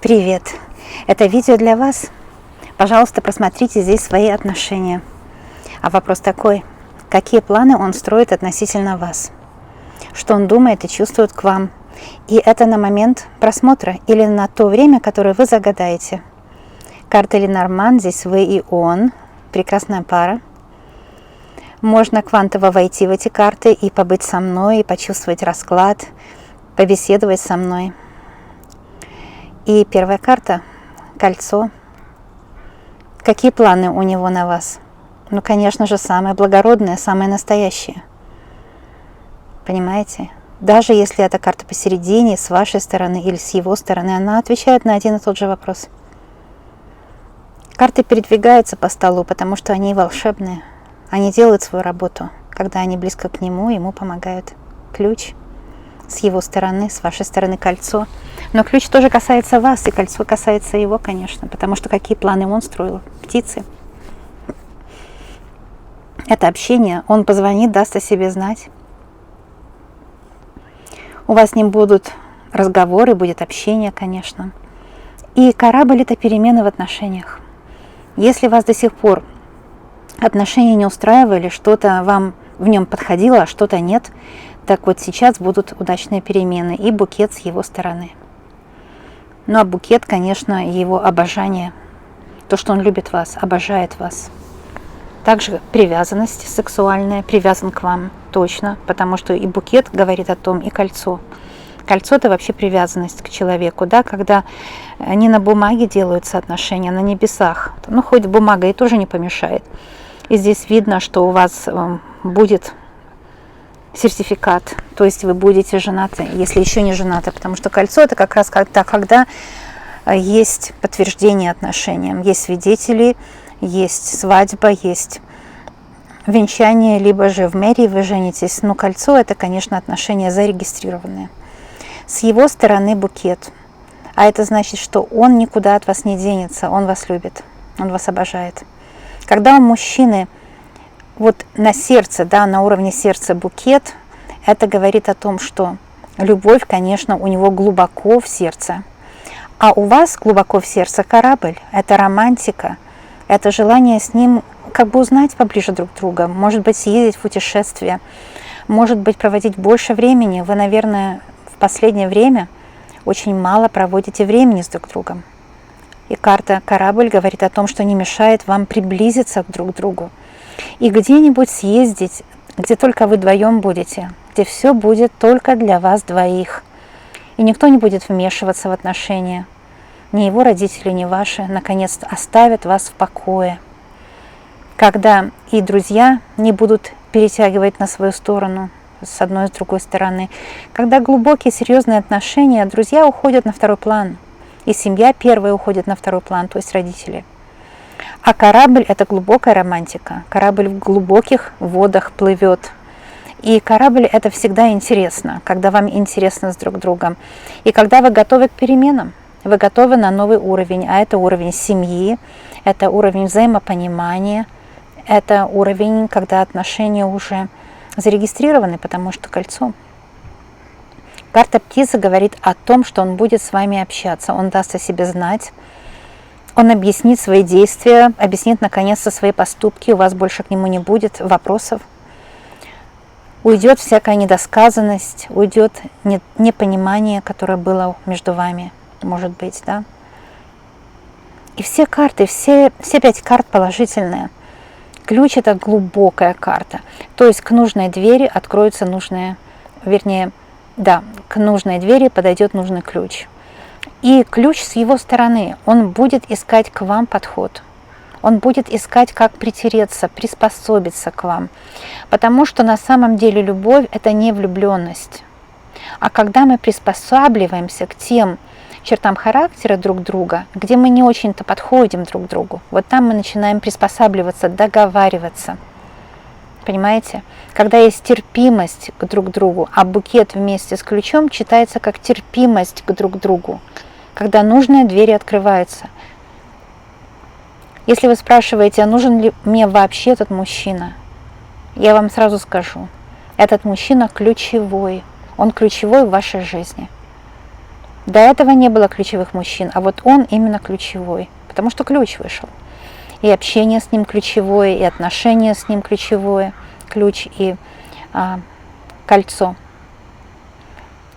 Привет! Это видео для вас. Пожалуйста, просмотрите здесь свои отношения. А вопрос такой: какие планы он строит относительно вас? Что он думает и чувствует к вам? И это на момент просмотра или на то время, которое вы загадаете. Карта Ленорман, здесь вы и он. Прекрасная пара. Можно квантово войти в эти карты и побыть со мной, и почувствовать расклад, побеседовать со мной. И первая карта – кольцо. Какие планы у него на вас? Ну, конечно же, самое благородное, самое настоящее. Понимаете? Даже если эта карта посередине, с вашей стороны или с его стороны, она отвечает на один и тот же вопрос. Карты передвигаются по столу, потому что они волшебные. Они делают свою работу. Когда они близко к нему, ему помогают. Ключ с его стороны, с вашей стороны кольцо. Но ключ тоже касается вас, и кольцо касается его, конечно, потому что какие планы он строил? Птицы. Это общение. Он позвонит, даст о себе знать. У вас с ним будут разговоры, будет общение, конечно. И корабль – это перемены в отношениях. Если вас до сих пор отношения не устраивали, что-то вам в нем подходило, а что-то нет, так вот сейчас будут удачные перемены и букет с его стороны. Ну а букет, конечно, его обожание. То, что он любит вас, обожает вас. Также привязанность сексуальная, привязан к вам точно, потому что и букет говорит о том, и кольцо. Кольцо – это вообще привязанность к человеку, да, когда не на бумаге делаются отношения, а на небесах. Ну, хоть бумага и тоже не помешает. И здесь видно, что у вас будет сертификат, то есть вы будете женаты, если еще не женаты, потому что кольцо – это как раз когда есть подтверждение отношениям, есть свидетели, есть свадьба, есть венчание, либо же в мэрии вы женитесь. Но кольцо – это, конечно, отношения зарегистрированные. С его стороны букет, а это значит, что он никуда от вас не денется, он вас любит, он вас обожает. Когда у мужчины вот на сердце, да, на уровне сердца букет, это говорит о том, что любовь, конечно, у него глубоко в сердце. А у вас глубоко в сердце корабль, это романтика, это желание с ним как бы узнать поближе друг друга, может быть, съездить в путешествие, может быть, проводить больше времени. Вы, наверное, в последнее время очень мало проводите времени с друг другом. И карта «Корабль» говорит о том, что не мешает вам приблизиться друг к другу. И где-нибудь съездить, где только вы вдвоем будете, где все будет только для вас двоих. И никто не будет вмешиваться в отношения. Ни его родители, ни ваши, наконец-то, оставят вас в покое. Когда и друзья не будут перетягивать на свою сторону, с одной и с другой стороны. Когда глубокие, серьезные отношения, друзья уходят на второй план. И семья первая уходит на второй план, то есть родители. А корабль – это глубокая романтика. Корабль в глубоких водах плывет. И корабль – это всегда интересно, когда вам интересно с друг другом. И когда вы готовы к переменам, вы готовы на новый уровень. А это уровень семьи, это уровень взаимопонимания, это уровень, когда отношения уже зарегистрированы, потому что кольцо. Карта птицы говорит о том, что он будет с вами общаться, он даст о себе знать. Он объяснит свои действия, объяснит наконец-то свои поступки, у вас больше к нему не будет вопросов. Уйдет всякая недосказанность, уйдет непонимание, которое было между вами, может быть, да. И все карты, все 5 карт положительные. Ключ – это глубокая карта, то есть к нужной двери откроется нужная, вернее, да, к нужной двери подойдет нужный ключ. И ключ с его стороны, он будет искать к вам подход. Он будет искать, как притереться, приспособиться к вам. Потому что на самом деле любовь – это не влюбленность. А когда мы приспосабливаемся к тем чертам характера друг друга, где мы не очень-то подходим друг к другу, вот там мы начинаем приспосабливаться, договариваться. Понимаете? Когда есть терпимость к друг другу, а букет вместе с ключом читается как терпимость к друг другу, когда нужные двери открываются. Если вы спрашиваете, а нужен ли мне вообще этот мужчина, я вам сразу скажу, этот мужчина ключевой, он ключевой в вашей жизни. До этого не было ключевых мужчин, а вот он именно ключевой, потому что ключ вышел. И общение с ним ключевое, и отношения с ним ключевое, ключ и кольцо.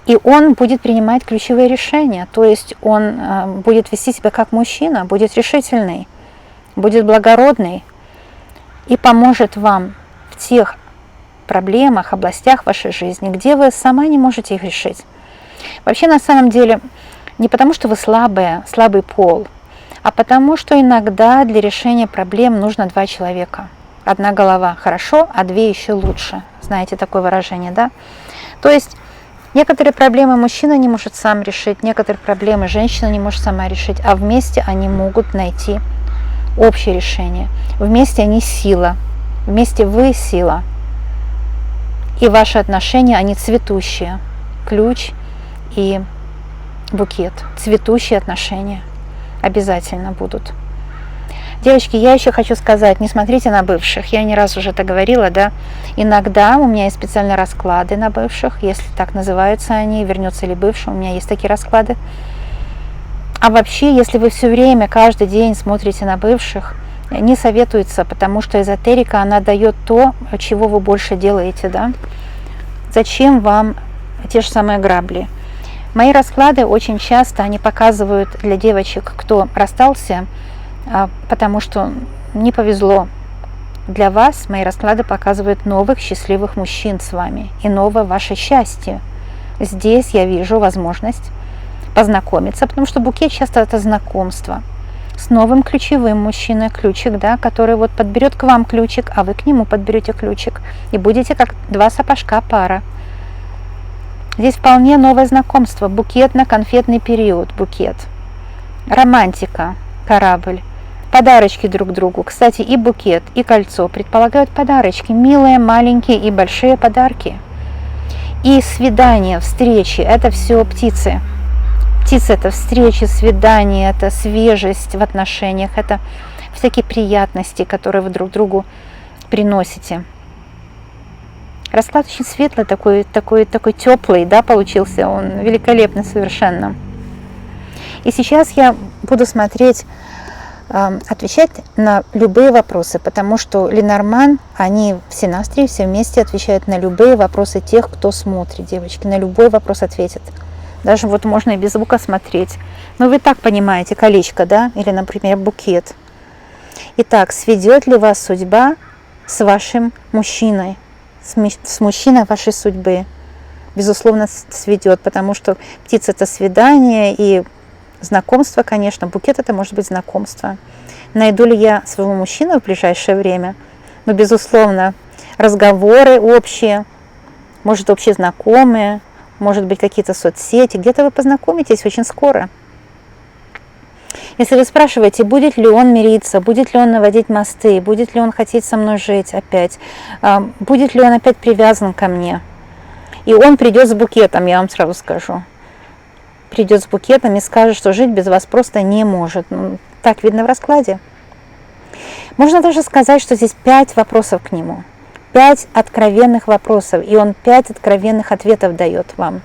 И он будет принимать ключевые решения, то есть он будет вести себя как мужчина, будет решительный, будет благородный и поможет вам в тех проблемах, областях вашей жизни, где вы сама не можете их решить. Вообще, на самом деле, не потому, что вы слабый пол, а потому, что иногда для решения проблем нужно два человека. Одна голова хорошо, а две еще лучше. Знаете такое выражение, да? То есть некоторые проблемы мужчина не может сам решить, некоторые проблемы женщина не может сама решить, а вместе они могут найти общее решение. Вместе они сила, вместе вы сила. И ваши отношения, они цветущие. Ключ и букет. Цветущие отношения обязательно будут. Девочки, я еще хочу сказать, не смотрите на бывших. Я не раз уже это говорила, да. Иногда у меня есть специальные расклады на бывших, если так называются они, вернется ли бывший, у меня есть такие расклады. А вообще, если вы все время, каждый день смотрите на бывших, не советуется, потому что эзотерика, она дает то, чего вы больше делаете, да. Зачем вам те же самые грабли? Мои расклады очень часто, они показывают для девочек, кто расстался, потому что не повезло. Для вас мои расклады показывают новых счастливых мужчин с вами и новое ваше счастье. Здесь я вижу возможность познакомиться, потому что букет часто это знакомство с новым ключевым мужчиной, ключик, да, который вот подберет к вам ключик, а вы к нему подберете ключик, и будете как два сапожка пара. Здесь вполне новое знакомство, букетно-конфетный период, букет, романтика, корабль, подарочки друг другу. Кстати, и букет, и кольцо предполагают подарочки, милые, маленькие и большие подарки. И свидания, встречи, это все птицы. Птицы – это встречи, свидания, это свежесть в отношениях, это всякие приятности, которые вы друг другу приносите. Расклад очень светлый, такой теплый, да, получился, он великолепный совершенно. И сейчас я буду смотреть, отвечать на любые вопросы, потому что Ленорман, они в Синастрии все вместе отвечают на любые вопросы тех, кто смотрит, девочки, на любой вопрос ответят. Даже вот можно и без звука смотреть. Но вы так понимаете, колечко, да, или, например, букет. Итак, сведет ли вас судьба с вашим мужчиной? С мужчиной вашей судьбы, безусловно, сведет, потому что птица – это свидание и знакомство, конечно, букет – это может быть знакомство. Найду ли я своего мужчину в ближайшее время? Но, безусловно, разговоры общие, может, общие знакомые, может быть, какие-то соцсети, где-то вы познакомитесь очень скоро. Если вы спрашиваете, будет ли он мириться, будет ли он наводить мосты, будет ли он хотеть со мной жить опять, будет ли он опять привязан ко мне, и он придет с букетом, я вам сразу скажу, придет с букетом и скажет, что жить без вас просто не может. Ну, так видно в раскладе. Можно даже сказать, что здесь 5 вопросов к нему, 5 откровенных вопросов, и он 5 откровенных ответов дает вам.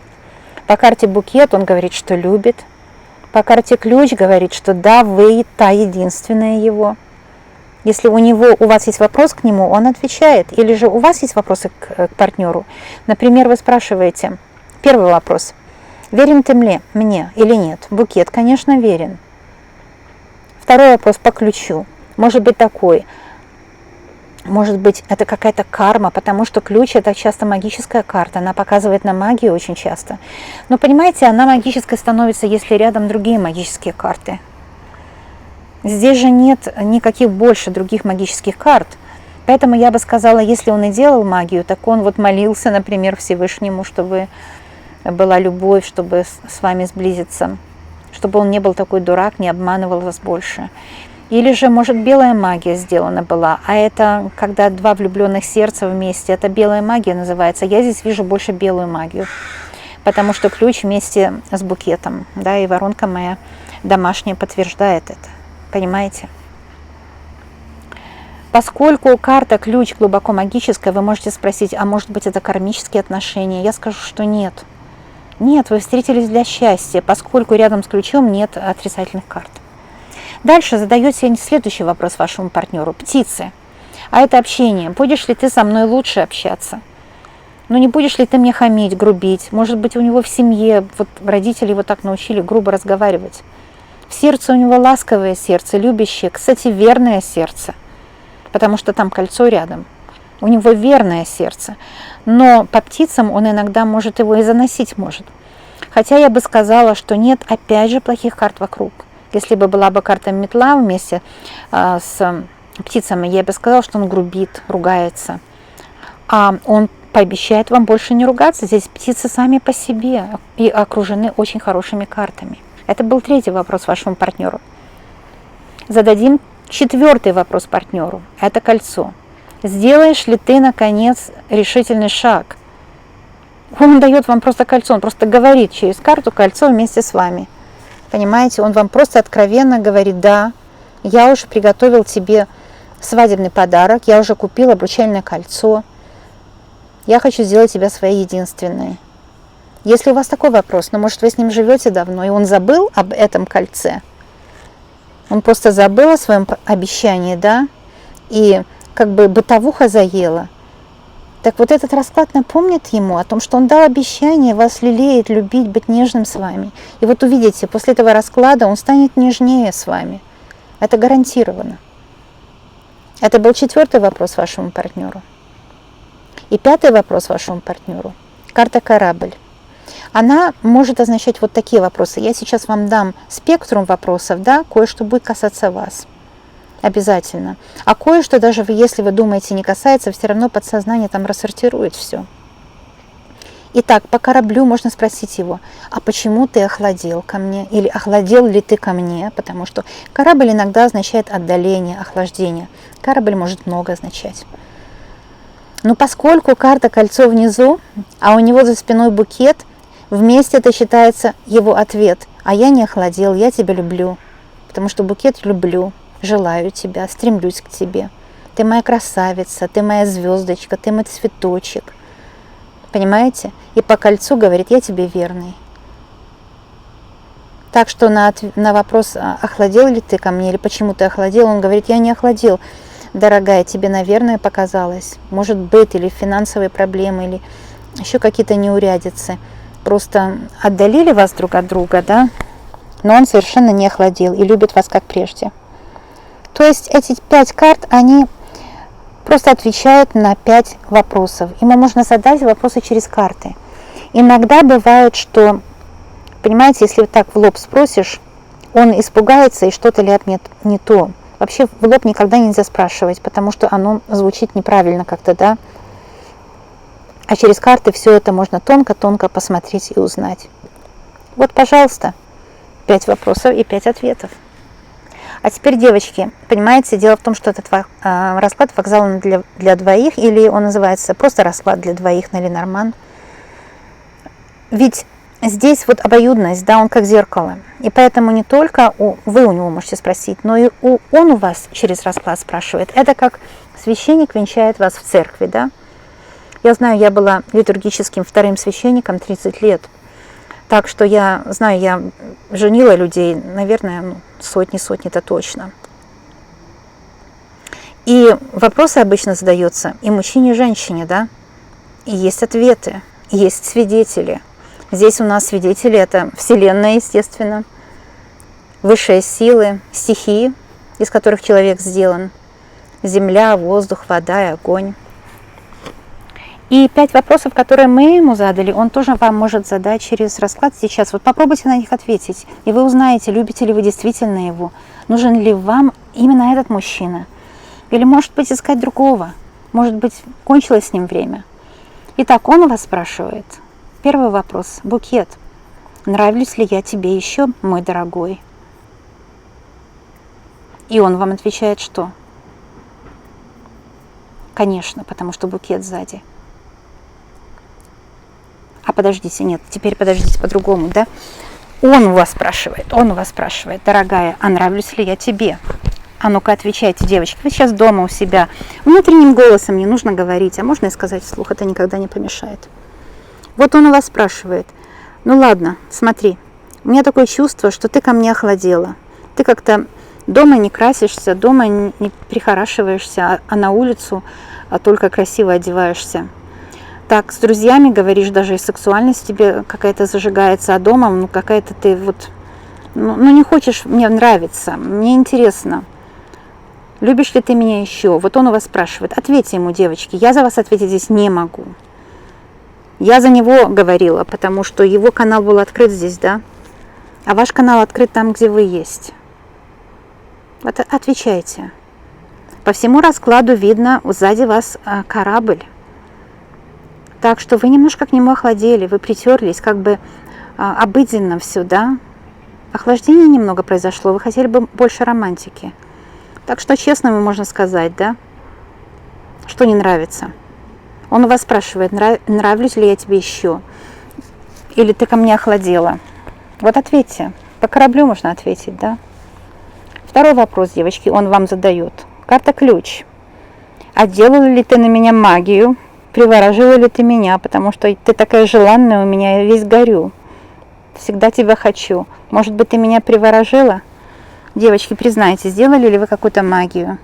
По карте букет он говорит, что любит. По карте ключ говорит, что да, вы та единственная его. Если у вас есть вопрос к нему, он отвечает. Или же у вас есть вопросы к партнеру. Например, вы спрашиваете, первый вопрос, верен ты мне или нет? Букет, конечно, верен. Второй вопрос по ключу. Может быть такой. Может быть, это какая-то карма, потому что ключ – это часто магическая карта, она показывает нам магию очень часто. Но понимаете, она магической становится, если рядом другие магические карты. Здесь же нет никаких больше других магических карт. Поэтому я бы сказала, если он и делал магию, так он вот молился, например, Всевышнему, чтобы была любовь, чтобы с вами сблизиться, чтобы он не был такой дурак, не обманывал вас больше. Или же, может, белая магия сделана была, а это, когда два влюбленных сердца вместе, это белая магия называется. Я здесь вижу больше белую магию, потому что ключ вместе с букетом, да, и воронка моя домашняя подтверждает это, понимаете? Поскольку карта ключ глубоко магическая, вы можете спросить, а может быть это кармические отношения? Я скажу, что нет. Нет, вы встретились для счастья, поскольку рядом с ключом нет отрицательных карт. Дальше задаете следующий вопрос вашему партнеру. Птицы. А это общение. Будешь ли ты со мной лучше общаться? Ну не будешь ли ты мне хамить, грубить? Может быть, у него в семье, вот родители его так научили грубо разговаривать. В сердце у него ласковое сердце, любящее, кстати, верное сердце, потому что там кольцо рядом. У него верное сердце, но по птицам он иногда может его и заносить может. Хотя я бы сказала, что нет, опять же, плохих карт вокруг. Если бы была бы карта метла вместе с птицами, я бы сказала, что он грубит, ругается. А он пообещает вам больше не ругаться. Здесь птицы сами по себе и окружены очень хорошими картами. Это был третий вопрос вашему партнеру. Зададим четвертый вопрос партнеру. Это кольцо. Сделаешь ли ты, наконец, решительный шаг? Он дает вам просто кольцо, он просто говорит через карту кольцо вместе с вами. Понимаете, он вам просто откровенно говорит: да, я уже приготовил тебе свадебный подарок, я уже купил обручальное кольцо, я хочу сделать тебя своей единственной. Если у вас такой вопрос, ну, может, вы с ним живете давно, и он забыл об этом кольце, он просто забыл о своем обещании, да, и как бы бытовуха заела, так вот этот расклад напомнит ему о том, что он дал обещание вас лелеять, любить, быть нежным с вами. И вот увидите, после этого расклада он станет нежнее с вами. Это гарантированно. Это был четвертый вопрос вашему партнеру. И пятый вопрос вашему партнеру. Карта «Корабль». Она может означать вот такие вопросы. Я сейчас вам дам спектрум вопросов, да, кое-что будет касаться вас. Обязательно. А кое-что, даже если вы думаете не касается, все равно подсознание там рассортирует все. Итак, по кораблю можно спросить его: а почему ты охладел ко мне? Или охладел ли ты ко мне? Потому что корабль иногда означает отдаление, охлаждение. Корабль может много означать. Но поскольку карта кольцо внизу, а у него за спиной букет, вместе это считается его ответ. А я не охладел, я тебя люблю. Потому что букет люблю. Желаю тебя, стремлюсь к тебе. Ты моя красавица, ты моя звездочка, ты мой цветочек. Понимаете? И по кольцу говорит: я тебе верный. Так что на вопрос: охладел ли ты ко мне или почему ты охладел, он говорит: я не охладел, дорогая, тебе, наверное, показалось. Может быть, или финансовые проблемы, или еще какие-то неурядицы. Просто отдалили вас друг от друга, да? Но он совершенно не охладел и любит вас как прежде. То есть эти 5 карт, они просто отвечают на 5 вопросов. Ему можно задать вопросы через карты. Иногда бывает, что, понимаете, если вот так в лоб спросишь, он испугается и что-то ляпнет не то. Вообще в лоб никогда нельзя спрашивать, потому что оно звучит неправильно как-то, да? А через карты все это можно тонко-тонко посмотреть и узнать. Вот, пожалуйста, 5 вопросов и 5 ответов. А теперь, девочки, понимаете, дело в том, что этот расклад вокзал для двоих, или он называется просто расклад для двоих на Ленорман. Ведь здесь вот обоюдность, да, он как зеркало. И поэтому не только вы у него можете спросить, но и он у вас через расклад спрашивает. Это как священник венчает вас в церкви, да. Я знаю, я была литургическим вторым священником 30 лет. Так что я знаю, я женила людей, наверное, сотни-то точно. И вопросы обычно задаются и мужчине, и женщине, да? И есть ответы, и есть свидетели. Здесь у нас свидетели — это Вселенная, естественно, высшие силы, стихии, из которых человек сделан, земля, воздух, вода и огонь. И 5 вопросов, которые мы ему задали, он тоже вам может задать через расклад сейчас. Вот попробуйте на них ответить, и вы узнаете, любите ли вы действительно его, нужен ли вам именно этот мужчина. Или, может быть, искать другого, может быть, кончилось с ним время. Итак, он у вас спрашивает. Первый вопрос. Букет. Нравлюсь ли я тебе еще, мой дорогой? И он вам отвечает, что? Конечно, потому что букет сзади. А подождите, нет, теперь подождите по-другому, да? Он у вас спрашивает, дорогая, а нравлюсь ли я тебе? А ну-ка отвечайте, девочки, вы сейчас дома у себя. Внутренним голосом не нужно говорить, а можно и сказать вслух, это никогда не помешает. Вот он у вас спрашивает, Ну ладно, смотри. У меня такое чувство, что ты ко мне охладела. Ты как-то дома не красишься, дома не прихорашиваешься, а на улицу только красиво одеваешься. Так, с друзьями говоришь, даже и сексуальность тебе какая-то зажигается, а дома, ну, какая-то ты вот, ну, не хочешь мне нравиться, мне интересно. Любишь ли ты меня еще? Вот он у вас спрашивает. Ответьте ему, девочки, я за вас ответить здесь не могу. Я за него говорила, потому что его канал был открыт здесь, да? А ваш канал открыт там, где вы есть. Вот отвечайте. По всему раскладу видно сзади вас корабль. Так что вы немножко к нему охладели, вы притерлись, как бы обыденно все, да? Охлаждение немного произошло, вы хотели бы больше романтики. Так что честно можно сказать, да? Что не нравится. Он у вас спрашивает, нравлюсь ли я тебе еще? Или ты ко мне охладела? Вот ответьте. По кораблю можно ответить, да? Второй вопрос, девочки, он вам задает. Карта ключ. А делала ли ты на меня магию? Приворожила ли ты меня? Потому что ты такая желанная у меня, я весь горю. Всегда тебя хочу. Может быть, ты меня приворожила? Девочки, признайтесь, сделали ли вы какую-то магию?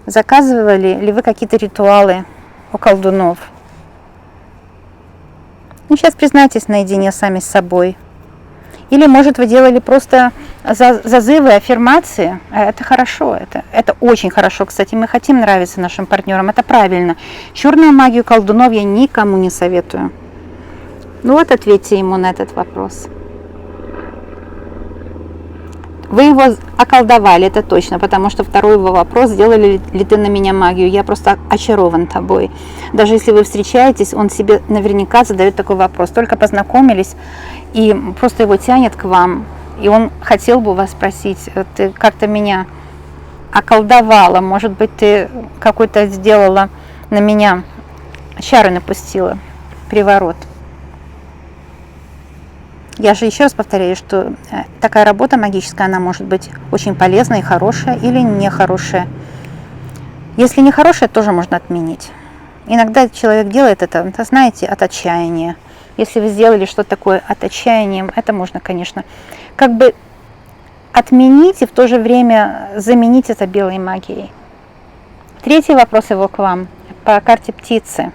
Заказывали ли вы какие-то ритуалы у колдунов? Ну, сейчас признайтесь наедине сами с собой. Или, может, вы делали просто зазывы, аффирмации. Это хорошо, это очень хорошо. Кстати, мы хотим нравиться нашим партнерам, это правильно. Черную магию колдунов я никому не советую. Ну вот, ответьте ему на этот вопрос. Вы его околдовали, это точно, потому что второй его вопрос, сделали ли ты на меня магию. Я просто очарован тобой. Даже если вы встречаетесь, он себе наверняка задает такой вопрос. Только познакомились, и просто его тянет к вам, и он хотел бы у вас спросить, ты как-то меня околдовала, может быть, ты какой-то сделала на меня, чары напустила, приворот. Я же еще раз повторяю, что такая работа магическая, она может быть очень полезная и хорошая, или нехорошая. Если нехорошая, тоже можно отменить. Иногда человек делает это, знаете, от отчаяния. Если вы сделали что-то такое от отчаяния, это можно, конечно, как бы отменить и в то же время заменить это белой магией. Третий вопрос его к вам по карте птицы.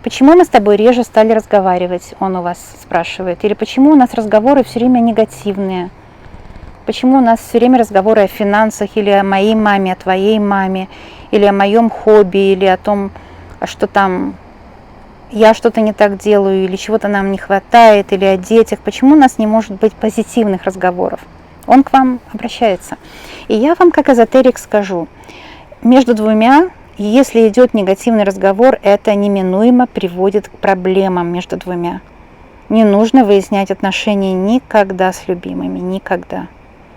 Почему мы с тобой реже стали разговаривать, он у вас спрашивает. Или почему у нас разговоры все время негативные? Почему у нас все время разговоры о финансах, или о моей маме, о твоей маме, или о моем хобби, или о том, что там я что-то не так делаю, или чего-то нам не хватает, или о детях. Почему у нас не может быть позитивных разговоров? Он к вам обращается. И я вам, как эзотерик, скажу, между двумя, если идет негативный разговор, это неминуемо приводит к проблемам между двумя. Не нужно выяснять отношения никогда с любимыми, никогда.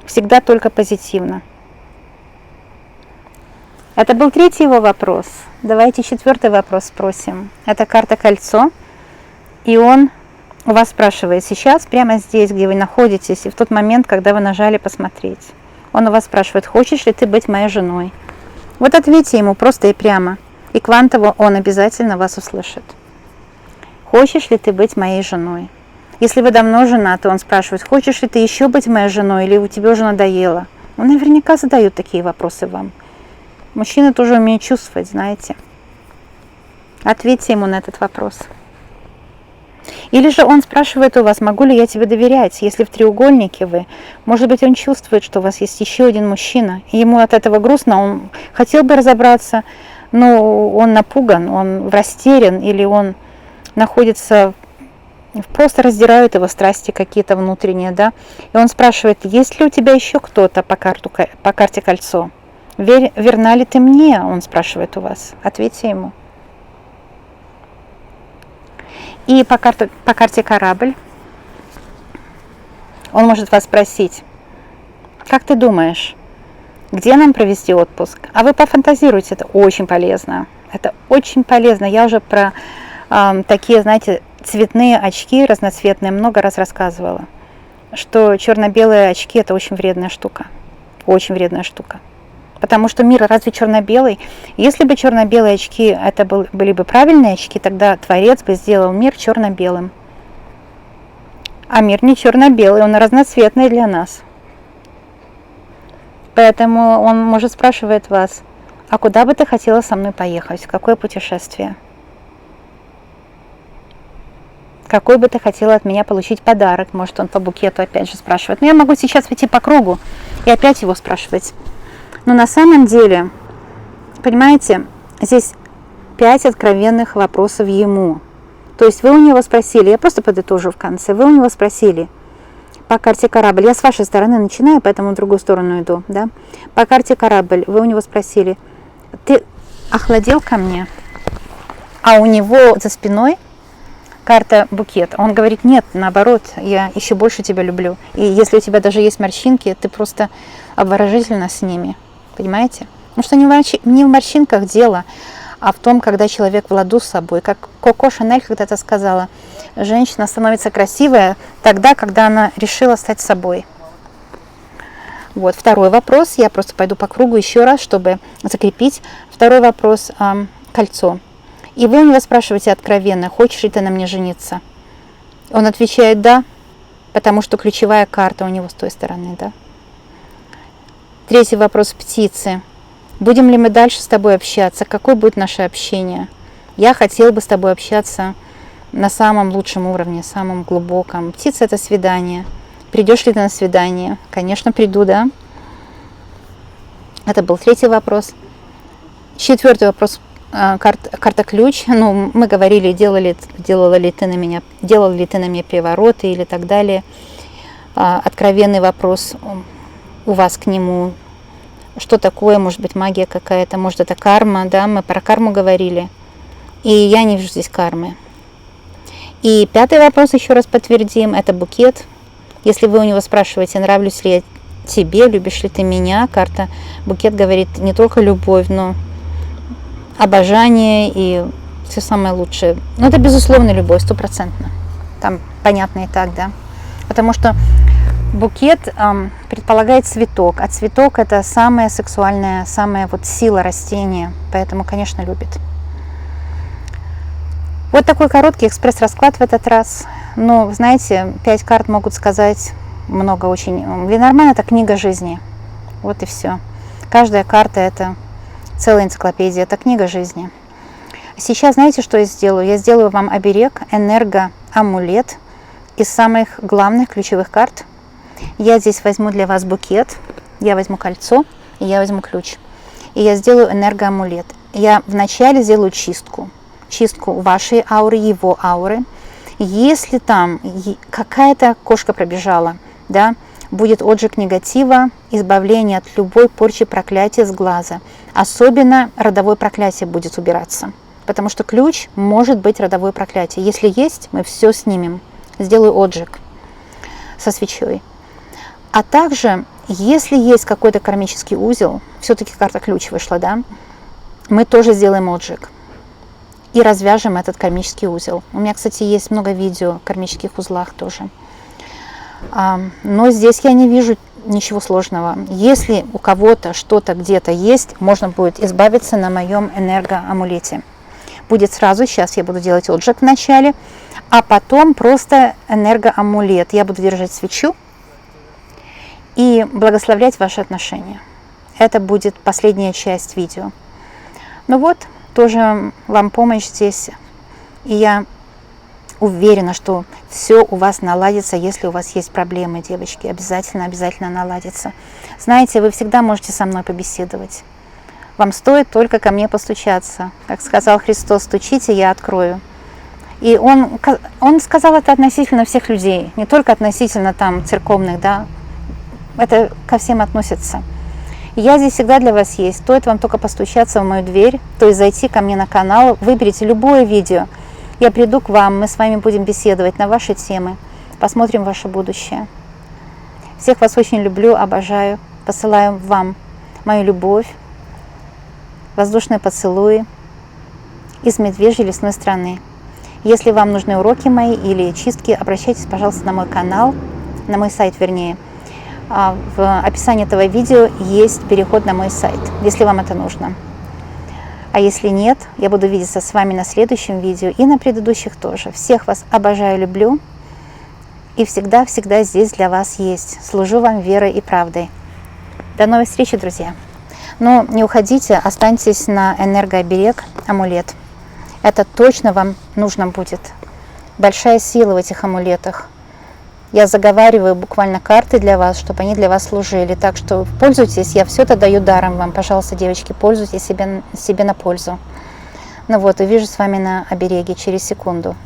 Всегда только позитивно. Это был третий его вопрос. Давайте четвертый вопрос спросим. Это карта кольцо. И он у вас спрашивает сейчас, прямо здесь, где вы находитесь, и в тот момент, когда вы нажали посмотреть. Он у вас спрашивает, хочешь ли ты быть моей женой? Вот ответьте ему просто и прямо. И квантово он обязательно вас услышит. Хочешь ли ты быть моей женой? Если вы давно женаты, он спрашивает, хочешь ли ты еще быть моей женой, или у тебя уже надоело? Он наверняка задает такие вопросы вам. Мужчины тоже умеют чувствовать, знаете. Ответьте ему на этот вопрос. Или же он спрашивает у вас, могу ли я тебе доверять, если в треугольнике вы. Может быть, он чувствует, что у вас есть еще один мужчина, и ему от этого грустно, он хотел бы разобраться, но он напуган, он растерян, или он находится, просто раздирают его страсти какие-то внутренние, да. И он спрашивает, есть ли у тебя еще кто-то по карте кольцо? Верна ли ты мне? Он спрашивает у вас. Ответьте ему. И по карте корабль он может вас спросить, как ты думаешь, где нам провести отпуск? А вы пофантазируйте, это очень полезно. Это очень полезно. Я уже про такие, знаете, цветные очки разноцветные много раз рассказывала, что черно-белые очки – это очень вредная штука. Очень вредная штука. Потому что мир разве черно-белый? Если бы черно-белые очки это были бы правильные очки, тогда Творец бы сделал мир черно-белым. А мир не черно-белый, он разноцветный для нас. Поэтому он может спрашивать вас: а куда бы ты хотела со мной поехать? В какое путешествие? Какой бы ты хотела от меня получить подарок? Может, он по букету опять же спрашивает. Но я могу сейчас пойти по кругу и опять его спрашивать. Но на самом деле, понимаете, здесь 5 откровенных вопросов ему. То есть вы у него спросили, я просто подытожу в конце, вы у него спросили по карте корабль, я с вашей стороны начинаю, поэтому в другую сторону иду, да? По карте корабль вы у него спросили: ты охладел ко мне? А у него за спиной карта букет. Он говорит: нет, наоборот, я еще больше тебя люблю. И если у тебя даже есть морщинки, ты просто обворожительна с ними. Понимаете? Потому что не в морщинках дело, а в том, когда человек в ладу с собой. Как Коко Шанель когда-то сказала, женщина становится красивая тогда, когда она решила стать собой. Вот, второй вопрос. Я просто пойду по кругу еще раз, чтобы закрепить. Второй вопрос. Кольцо. И вы у него спрашиваете откровенно: хочешь ли ты на мне жениться? Он отвечает: да, потому что ключевая карта у него с той стороны, да. Третий вопрос. Птицы. Будем ли мы дальше с тобой общаться? Какое будет наше общение? Я хотел бы с тобой общаться на самом лучшем уровне, самом глубоком. Птица — это свидание. Придешь ли ты на свидание? Конечно, приду, да. Это был третий вопрос. Четвертый вопрос. Карта ключ. Ну, мы говорили, делал ли ты на меня перевороты или так далее. Откровенный вопрос у вас к нему. Что такое? Может быть, магия какая-то, может, это карма, да, мы про карму говорили. И я не вижу здесь кармы. И пятый вопрос, еще раз подтвердим, это букет. Если вы у него спрашиваете: нравлюсь ли я тебе, любишь ли ты меня, карта букет говорит не только любовь, но обожание и все самое лучшее. Но это безусловно любовь, 100%. Там понятно и так, да. Потому что букет предполагает цветок, а цветок — это самая сексуальная, самая вот сила растения, поэтому, конечно, любит. Вот такой короткий экспресс-расклад в этот раз. Но, знаете, 5 карт могут сказать много очень. Ленорман — это книга жизни. Вот и все. Каждая карта — это целая энциклопедия, это книга жизни. Сейчас знаете, что я сделаю? Я сделаю вам оберег, энергоамулет из самых главных ключевых карт. Я здесь возьму для вас букет, я возьму кольцо, и я возьму ключ. И я сделаю энергоамулет. Я вначале сделаю чистку вашей ауры, его ауры. Если там какая-то кошка пробежала, да, будет отжиг негатива, избавление от любой порчи, проклятия с глаза. Особенно родовое проклятие будет убираться. Потому что ключ может быть родовое проклятие. Если есть, мы все снимем. Сделаю отжиг со свечой. А также, если есть какой-то кармический узел, все-таки карта ключ вышла, да, мы тоже сделаем отжиг. И развяжем этот кармический узел. У меня, кстати, есть много видео о кармических узлах тоже. Но здесь я не вижу ничего сложного. Если у кого-то что-то где-то есть, можно будет избавиться на моем энергоамулете. Будет сразу, сейчас я буду делать отжиг в начале, а потом просто энергоамулет. Я буду держать свечу и благословлять ваши отношения. Это будет последняя часть видео. Ну вот, тоже вам помощь здесь. И я уверена, что все у вас наладится, если у вас есть проблемы, девочки. Обязательно наладится. Знаете, вы всегда можете со мной побеседовать. Вам стоит только ко мне постучаться. Как сказал Христос: стучите, я открою. И он сказал это относительно всех людей, не только относительно там церковных, да. Это ко всем относится. Я здесь всегда для вас есть. Стоит вам только постучаться в мою дверь, то есть зайти ко мне на канал, выберите любое видео. Я приду к вам, мы с вами будем беседовать на ваши темы, посмотрим ваше будущее. Всех вас очень люблю, обожаю. Посылаю вам мою любовь, воздушные поцелуи из медвежьей лесной страны. Если вам нужны уроки мои или чистки, обращайтесь, пожалуйста, на мой канал, на мой сайт, вернее. В описании этого видео есть переход на мой сайт, если вам это нужно. А если нет, я буду видеться с вами на следующем видео и на предыдущих тоже. Всех вас обожаю, люблю и всегда-всегда здесь для вас есть. Служу вам верой и правдой. До новой встречи, друзья! Но не уходите, останьтесь на энергооберег амулет. Это точно вам нужно будет. Большая сила в этих амулетах. Я заговариваю буквально карты для вас, чтобы они для вас служили. Так что пользуйтесь, я все это даю даром вам. Пожалуйста, девочки, пользуйтесь себе на пользу. Ну вот, увижу с вами на обереге через секунду.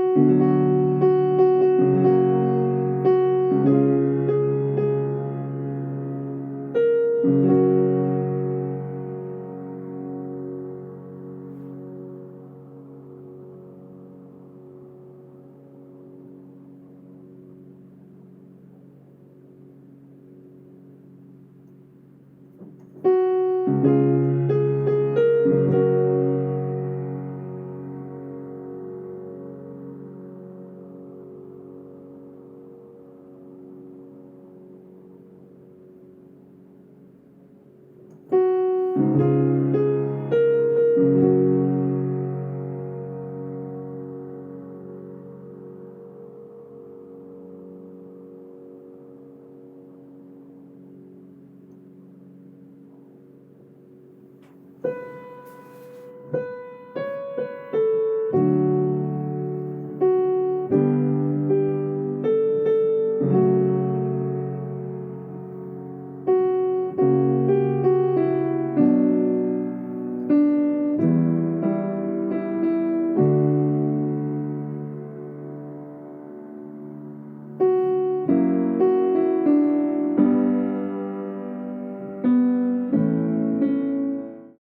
Thank you.